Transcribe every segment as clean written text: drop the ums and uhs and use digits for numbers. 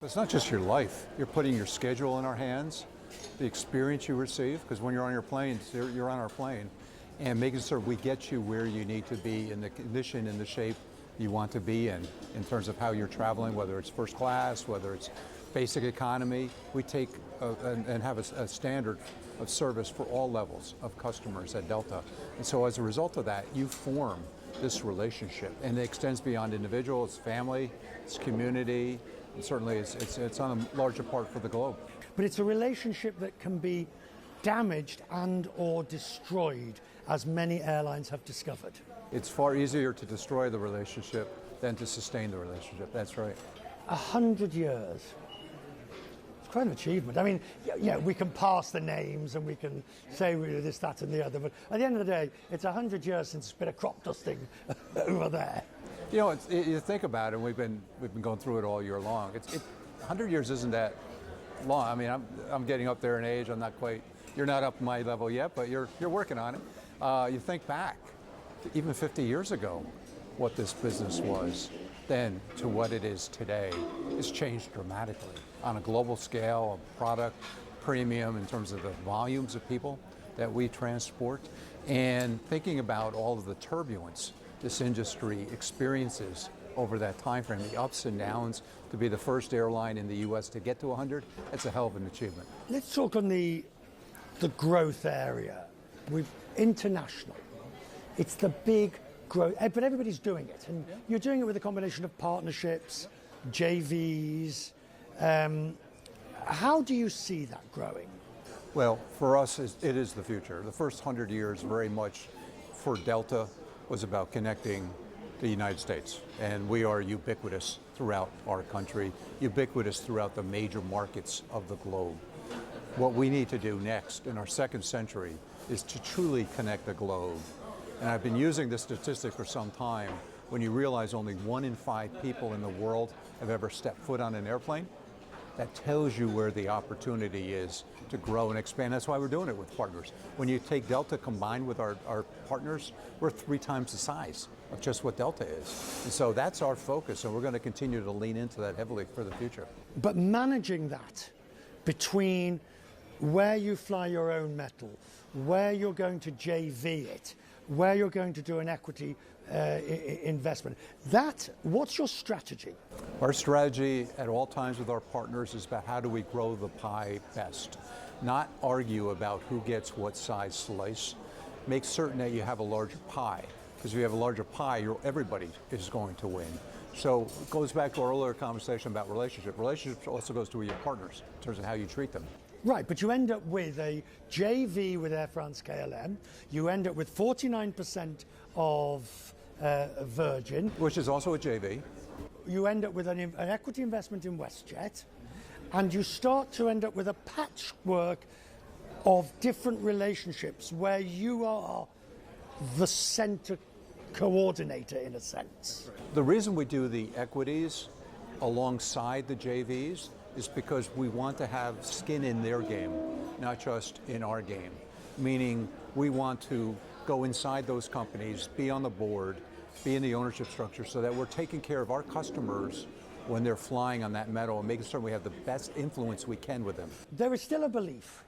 It's not just your life. You're putting your schedule in our hands, the experience you receive, because when you're on your plane, you're on our plane, and making sure we get you where you need to be in the condition and the shape you want to be in terms of how you're traveling, whether it's first class, whether it's basic economy. We take and have a standard of service for all levels of customers at Delta. And so as a result of that, you form this relationship, and it extends beyond individual, it's family, it's community, and certainly it's on a larger part for the globe. But it's a relationship that can be damaged and or destroyed, as many airlines have discovered. It's far easier to destroy the relationship than to sustain the relationship. That's right. 100 years. It's quite an achievement. I mean, yeah, we can pass the names and we can say we do this, that and the other, but at the end of the day, it's 100 years since a bit of crop dusting over there. You know, you think about it, and we've been going through it all year long. 100 years isn't that long. I mean, I'm getting up there in age. I'm not quite. You're not up my level yet, but you're working on it. You think back, even 50 years ago, what this business was then to what it is today. It's changed dramatically on a global scale, a product premium in terms of the volumes of people that we transport, and thinking about all of the turbulence this industry experiences over that time frame, the ups and downs. To be the first airline in the U.S. to get to 100, that's a hell of an achievement. Let's talk on the growth area. We've international. It's the big growth, but everybody's doing it, and you're doing it with a combination of partnerships, JVs. How do you see that growing? Well, for us, it is the future. The first 100 years, very much for Delta, was about connecting the United States, and we are ubiquitous throughout our country, ubiquitous throughout the major markets of the globe. What we need to do next in our second century is to truly connect the globe. And I've been using this statistic for some time. When you realize only 1 in 5 people in the world have ever stepped foot on an airplane, that tells you where the opportunity is to grow and expand. That's why we're doing it with partners. When you take Delta combined with our partners, we're 3 times the size of just what Delta is. And so that's our focus, and we're going to continue to lean into that heavily for the future. But managing that between where you fly your own metal, where you're going to JV it, where you're going to do an equity investment, what's your strategy? Our strategy at all times with our partners is about how do we grow the pie best, not argue about who gets what size slice. Make certain that you have a larger pie, because if you have a larger pie, everybody is going to win. So it goes back to our earlier conversation about relationship. Relationships also goes to your partners in terms of how you treat them. Right, but you end up with a JV with Air France-KLM. You end up with 49% of Virgin. Which is also a JV. You end up with an equity investment in WestJet, and you start to end up with a patchwork of different relationships where you are the center coordinator in a sense. The reason we do the equities alongside the JVs is because we want to have skin in their game, not just in our game. Meaning we want to go inside those companies, be on the board, be in the ownership structure, so that we're taking care of our customers when they're flying on that metal and making sure we have the best influence we can with them. There is still a belief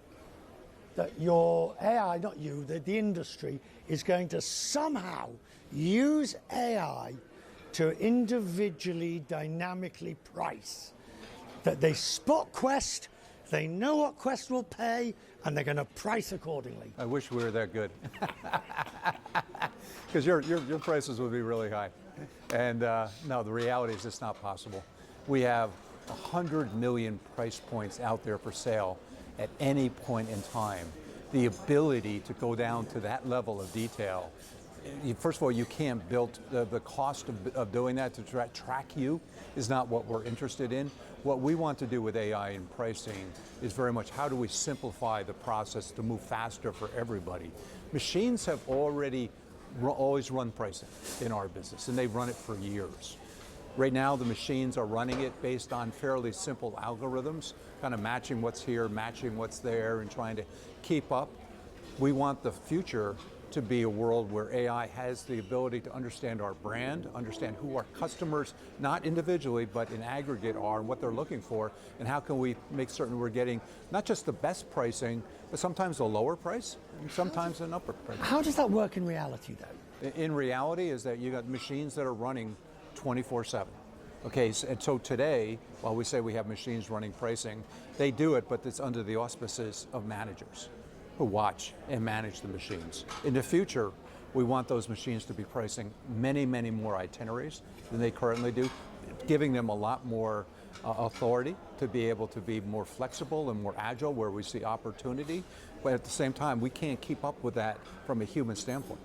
that your AI, not you, the industry, is going to somehow use AI to individually, dynamically price. That they spot Quest, they know what Quest will pay, and they're going to price accordingly. I wish we were that good. Because your prices would be really high. And no, the reality is it's not possible. We have 100 million price points out there for sale at any point in time. The ability to go down to that level of detail, first of all, you can't build, the cost of doing that to track you is not what we're interested in. What we want to do with AI and pricing is very much how do we simplify the process to move faster for everybody. Machines have already always run pricing in our business, and they've run it for years. Right now, the machines are running it based on fairly simple algorithms, kind of matching what's here, matching what's there, and trying to keep up. We want the future to be a world where AI has the ability to understand our brand, understand who our customers, not individually, but in aggregate are, and what they're looking for, and how can we make certain we're getting not just the best pricing, but sometimes a lower price, and sometimes an upper price. How does that work in reality, though? In reality is that you got machines that are running 24/7. Okay, and so today, while we say we have machines running pricing, they do it, but it's under the auspices of managers who watch and manage the machines. In the future, we want those machines to be pricing many, many more itineraries than they currently do, giving them a lot more authority to be able to be more flexible and more agile where we see opportunity. But at the same time, we can't keep up with that from a human standpoint.